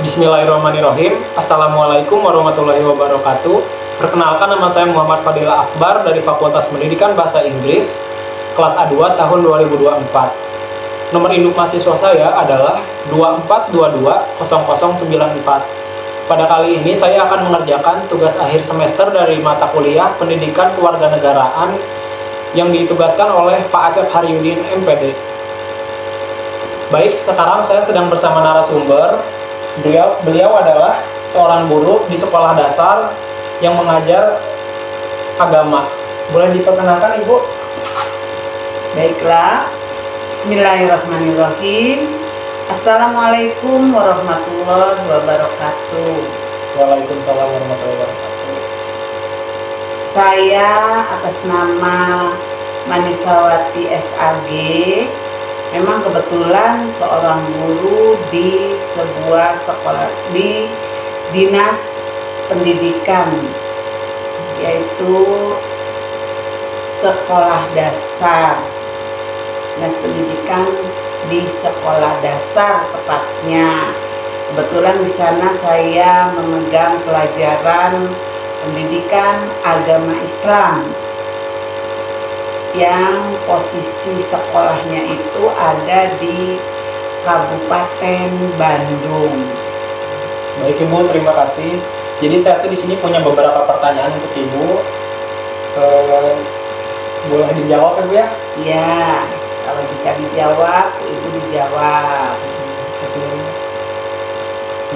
Bismillahirrahmanirrahim. Assalamualaikum warahmatullahi wabarakatuh. Perkenalkan, nama saya Muhammad Fadila Akbar dari Fakultas Pendidikan Bahasa Inggris, kelas A2 tahun 2024. Nomor induk mahasiswa saya adalah 24220094. Pada kali ini saya akan mengerjakan tugas akhir semester dari mata kuliah Pendidikan Kewarganegaraan yang ditugaskan oleh Pak Acep Haryudin MPD. Baik, sekarang saya sedang bersama narasumber. Beliau adalah seorang guru di sekolah dasar yang mengajar agama. Boleh diperkenalkan, Ibu? Baiklah, Bismillahirrahmanirrahim. Assalamualaikum warahmatullahi wabarakatuh. Waalaikumsalam warahmatullahi wabarakatuh. Saya atas nama Manisawati SAG, memang kebetulan seorang guru di sebuah sekolah di Dinas Pendidikan, yaitu sekolah dasar. Dinas Pendidikan di sekolah dasar tepatnya. Kebetulan di sana saya memegang pelajaran pendidikan agama Islam, yang posisi sekolahnya itu ada di Kabupaten Bandung. Baik, Ibu, terima kasih. Jadi saya tuh di sini punya beberapa pertanyaan untuk Ibu. Boleh dijawab, Ibu ya? Ya, kalau bisa dijawab, Ibu dijawab.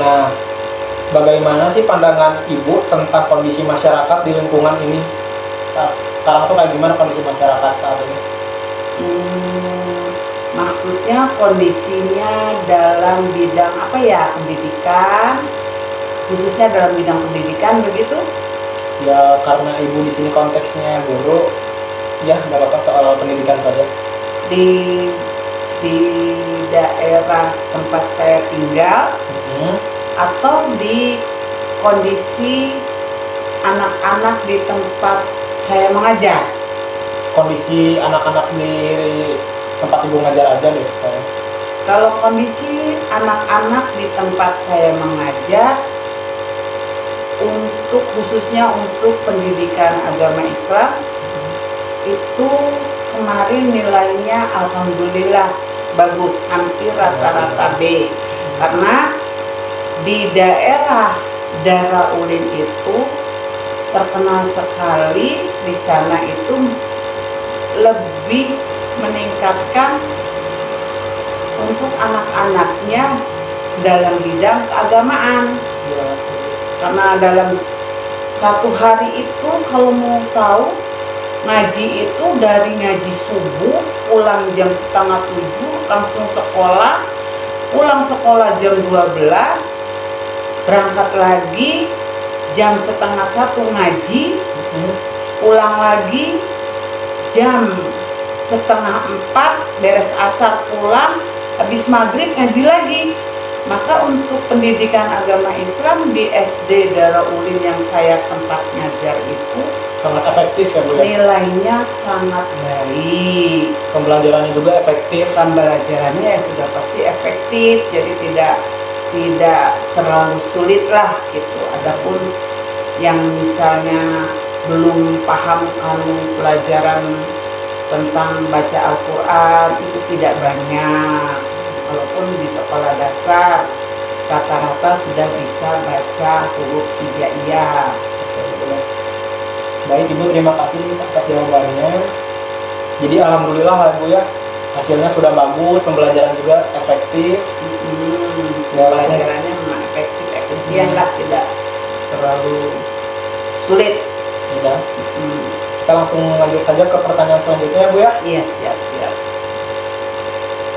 Nah, bagaimana sih pandangan Ibu tentang kondisi masyarakat di lingkungan ini? Sekarang tuh kayak gimana kondisi masyarakat saat ini? Maksudnya kondisinya dalam bidang apa ya? Pendidikan, khususnya dalam bidang pendidikan begitu? Ya, karena Ibu di sini konteksnya guru, ya nggak apa-apa, soal pendidikan saja. Di daerah tempat saya tinggal, atau di kondisi anak-anak di tempat saya mengajar? Kondisi anak-anak di tempat Ibu ngajar aja deh. Kalau kondisi anak-anak di tempat saya mengajar, khususnya untuk pendidikan agama Islam, itu kemarin nilainya alhamdulillah bagus, hampir rata-rata B. Karena di daerah Darah Ulin itu terkenal sekali, di sana itu lebih meningkatkan untuk anak-anaknya dalam bidang keagamaan. Karena dalam satu hari itu, kalau mau tahu, ngaji itu dari ngaji subuh, pulang jam 6:30, langsung sekolah, pulang sekolah jam 12, berangkat lagi jam 12:30 ngaji, pulang lagi jam 3:30, beres asar pulang, habis maghrib ngaji lagi. Maka untuk pendidikan agama Islam di SD Darah Ulin yang saya tempat ngajar itu Sangat efektif ya, Bu? Nilainya sangat baik. Pembelajarannya juga efektif. Pembelajarannya ya sudah pasti efektif, jadi tidak terlalu sulit lah gitu. Adapun yang misalnya belum paham kanun pelajaran tentang baca Al-Quran itu tidak banyak. Walaupun di sekolah dasar rata-rata sudah bisa baca huruf hijaiyah. Baik, Ibu, terima kasih atas jawabannya. Jadi alhamdulillah, Bu ya, hasilnya sudah bagus, pembelajaran juga efektif. Pembelajarannya memang efisien lah, tidak terlalu sulit. Sudah. Kita langsung lanjut saja ke pertanyaan selanjutnya, Bu ya. Iya, siap.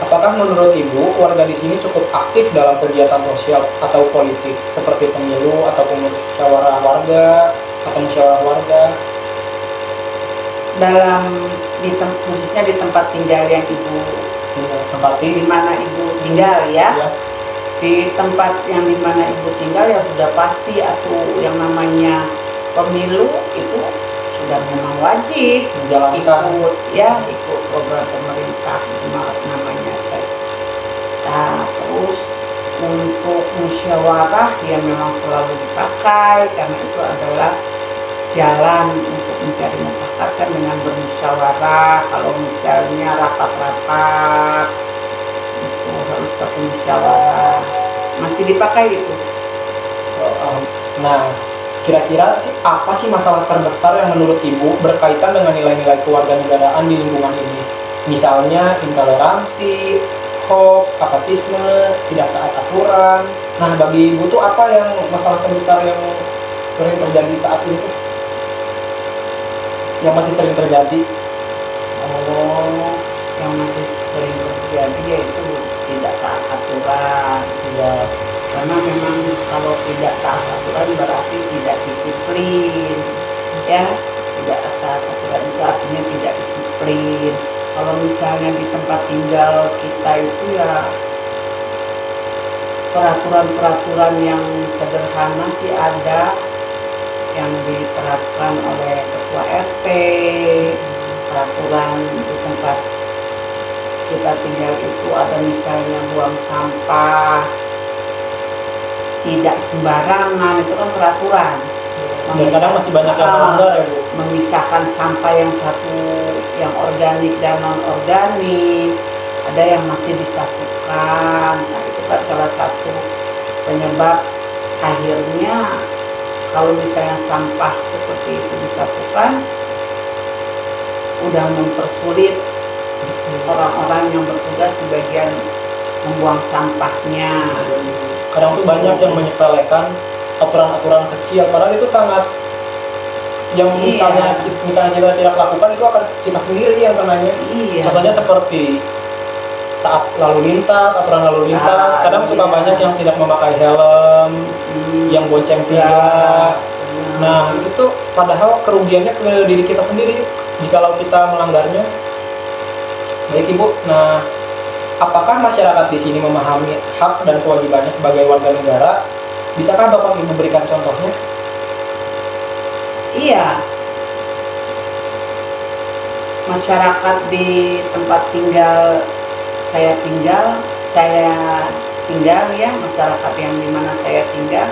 Apakah menurut Ibu warga di sini cukup aktif dalam kegiatan sosial atau politik seperti pemilu atau musyawarah warga atau musyawarah warga? Khususnya di tempat tinggal yang Ibu tempati, di mana Ibu tinggal ya. Di tempat yang di mana Ibu tinggal ya sudah pasti atau yang namanya pemilu itu sudah memang wajib menjalankan ikut program pemerintah, namanya. Nah, terus untuk untuk musyawarah ya memang selalu dipakai karena itu adalah jalan untuk mencari mufakat kan dengan bermusyawarah. Kalau misalnya rapat-rapat itu harus pakai musyawarah, masih dipakai itu. Nah, kira-kira apa sih masalah terbesar yang menurut Ibu berkaitan dengan nilai-nilai kewarganegaraan di lingkungan ini? Misalnya intoleransi, hoax, apatisme, tidak taat aturan. Nah, bagi Ibu tuh apa yang masalah terbesar yang sering terjadi saat ini tuh? Yang masih sering terjadi? Oh, yang masih sering terjadi yaitu tidak taat aturan. Ya, Karena memang kalau tidak taat aturan berarti tidak disiplin, ya. Tidak taat aturan itu artinya tidak disiplin. Kalau misalnya di tempat tinggal kita itu ya peraturan-peraturan yang sederhana sih ada yang diterapkan oleh ketua RT, peraturan di tempat kita tinggal itu ada misalnya buang sampah tidak sembarangan, itu kan peraturan. dan kadang masih banyak yang melanggar ya Bu. Memisahkan sampah yang satu yang organik dan non organik, ada yang masih disatukan. Nah, itu kan salah satu penyebab akhirnya kalau misalnya sampah seperti itu disatukan udah mempersulit orang-orang yang bertugas di bagian membuang sampahnya. Kadang tuh banyak yang menyepelekan aturan-aturan kecil, padahal itu sangat yang misalnya kita tidak lakukan itu akan kita sendiri yang kenanya. Iya. Contohnya seperti taat lalu lintas, aturan lalu lintas. Kadang suka banyak yang tidak memakai helm, yang bonceng tiga. Nah, itu tuh padahal kerugiannya ke diri kita sendiri jikalau kita melanggarnya. Baik Ibu, nah apakah masyarakat di sini memahami hak dan kewajibannya sebagai warga negara? Bisakah Bapak Ibu berikan contohnya? Iya, masyarakat di tempat saya tinggal ya, masyarakat yang dimana saya tinggal,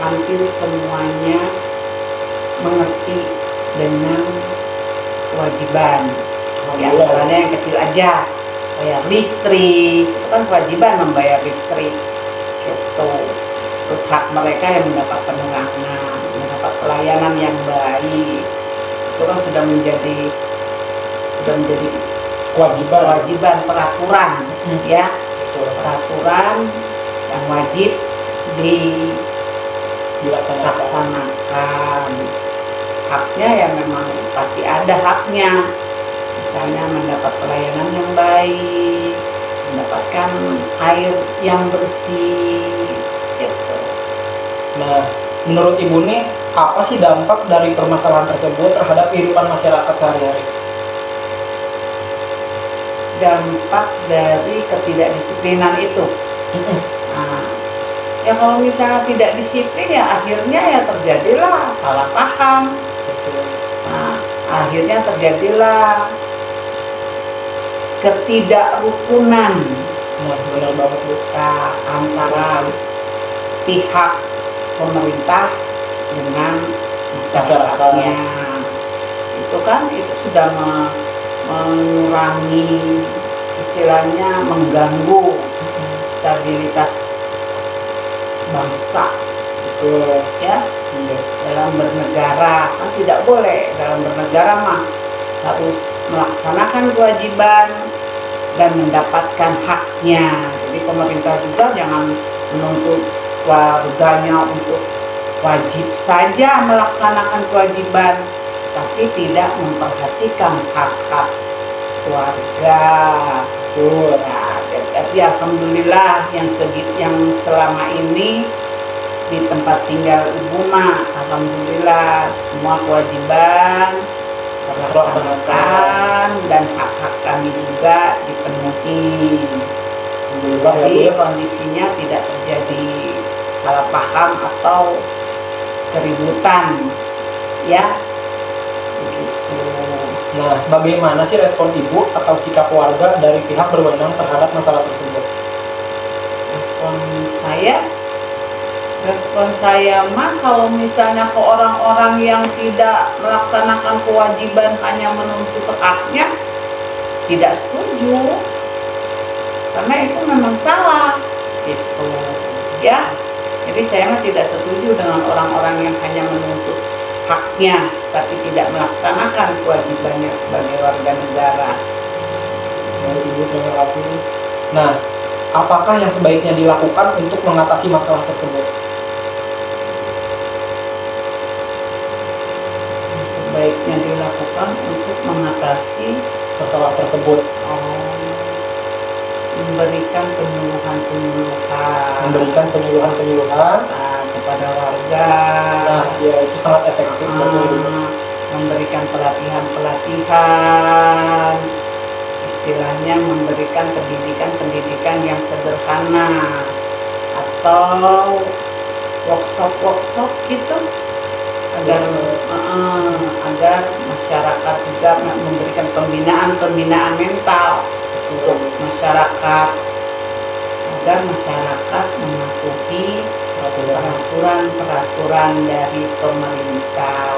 hampir semuanya mengerti dengan kewajiban. Di antaranya yang kecil aja, bayar listrik, itu kan kewajiban membayar listrik gitu. Terus hak mereka yang mendapat penerangan, mendapat pelayanan yang baik, itu kan sudah menjadi kewajiban peraturan, ya. Peraturan yang wajib dilaksanakan. Haknya ya memang pasti ada haknya, misalnya mendapat pelayanan yang baik, mendapatkan air yang bersih gitu. Nah, menurut Ibu nih, apa sih dampak dari permasalahan tersebut terhadap kehidupan masyarakat sehari-hari? Dampak dari ketidakdisiplinan itu. Nah, ya kalau misalnya tidak disiplin ya akhirnya ya terjadilah salah paham. Nah, akhirnya terjadilah ketidakrukunan antara pihak pemerintah dengan masyarakatnya. Itu sudah mengurangi, istilahnya mengganggu stabilitas bangsa gitu ya. Dalam bernegara kan tidak boleh, dalam bernegara mah harus melaksanakan kewajiban dan mendapatkan haknya. Jadi pemerintah juga jangan menuntut warganya untuk wajib saja melaksanakan kewajiban tapi tidak memperhatikan hak-hak warga. Nah, tapi alhamdulillah yang selama ini di tempat tinggal Ibu mah alhamdulillah semua kewajiban terlaksanakan dan hak-hak kami juga dipenuhi. Jadi kondisinya tidak terjadi salah paham atau keributan ya begitu. Nah, bagaimana sih respon Ibu atau sikap warga dari pihak berwenang terhadap masalah tersebut? respon saya mah kalau misalnya ke orang-orang yang tidak melaksanakan kewajiban hanya menuntut haknya, tidak setuju, karena itu memang salah gitu ya. Jadi saya mah tidak setuju dengan orang-orang yang hanya menuntut haknya tapi tidak melaksanakan kewajibannya sebagai warga negara. Baik Ibu, terima kasih. Nah, apakah yang sebaiknya dilakukan untuk mengatasi masalah tersebut? Sebaiknya dilakukan untuk mengatasi Masalah tersebut, memberikan penyuluhan kepada warga. Nah, ya itu sangat efektif, betul Ibu. Memberikan pelatihan, istilahnya memberikan pendidikan yang sederhana atau workshop gitu, agar masyarakat juga memberikan pembinaan mental untuk masyarakat, agar masyarakat mematuhi peraturan dari pemerintah.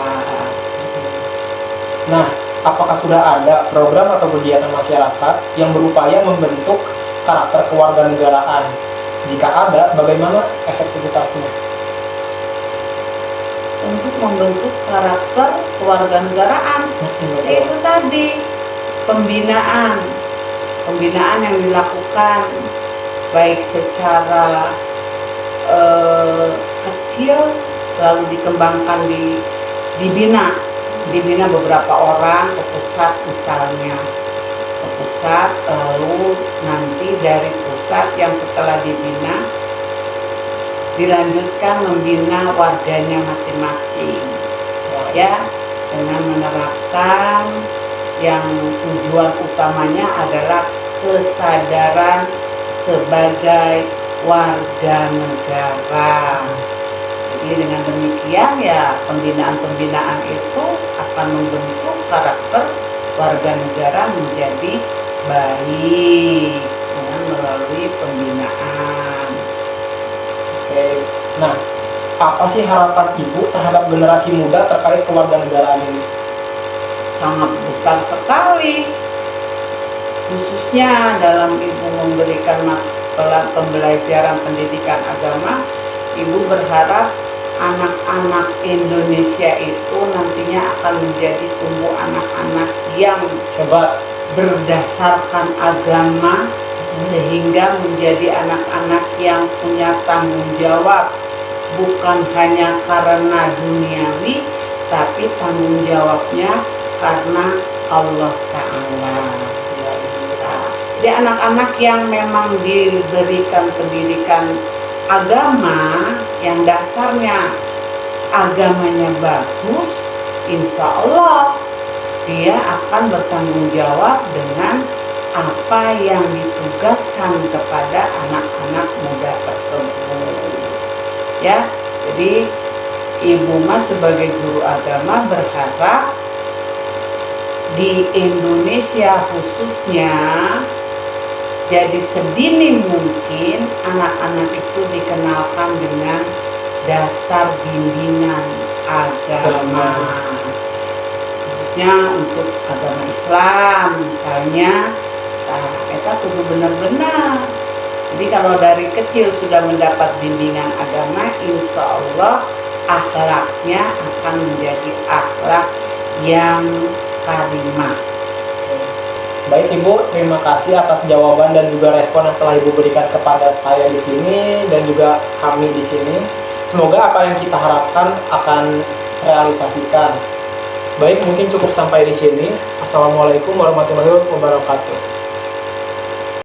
Nah, apakah sudah ada program atau kegiatan masyarakat yang berupaya membentuk karakter kewarganegaraan? Jika ada, bagaimana efektivitasnya? Untuk membentuk karakter kewarganegaraan, itu tadi pembinaan yang dilakukan baik secara kecil lalu dikembangkan, dibina beberapa orang ke pusat, misalnya ke pusat, lalu nanti dari pusat yang setelah dibina dilanjutkan membina warganya masing-masing ya, dengan menerapkan yang tujuan utamanya adalah kesadaran sebagai warga negara. Jadi dengan demikian ya pembinaan itu akan membentuk karakter warga negara menjadi baik dengan melalui pembinaan. Oke. Nah, apa sih harapan Ibu terhadap generasi muda terkait kewarganegaraan ini? Sangat besar sekali, khususnya dalam Ibu memberikan pembelajaran pendidikan agama. Ibu berharap anak-anak Indonesia itu nantinya akan menjadi tumbuh anak-anak yang Hebat. berdasarkan agama, sehingga menjadi anak-anak yang punya tanggung jawab, bukan hanya karena duniawi, tapi tanggung jawabnya karena Allah Ta'ala. Jadi anak-anak yang memang diberikan pendidikan agama yang dasarnya agamanya bagus, insya Allah dia akan bertanggung jawab dengan apa yang ditugaskan kepada anak-anak muda tersebut ya. Jadi Ibu Mas sebagai guru agama berharap di Indonesia khususnya, jadi sedini mungkin anak-anak itu dikenalkan dengan dasar bimbingan agama, khususnya untuk agama Islam misalnya. Kita kudu benar-benar. Jadi kalau dari kecil sudah mendapat bimbingan agama, insya Allah akhlaknya akan menjadi akhlak yang karimah. Baik Ibu, terima kasih atas jawaban dan juga respon yang telah Ibu berikan kepada saya di sini dan juga kami di sini. Semoga apa yang kita harapkan akan realisasikan. Baik, mungkin cukup sampai di sini. Assalamualaikum warahmatullahi wabarakatuh.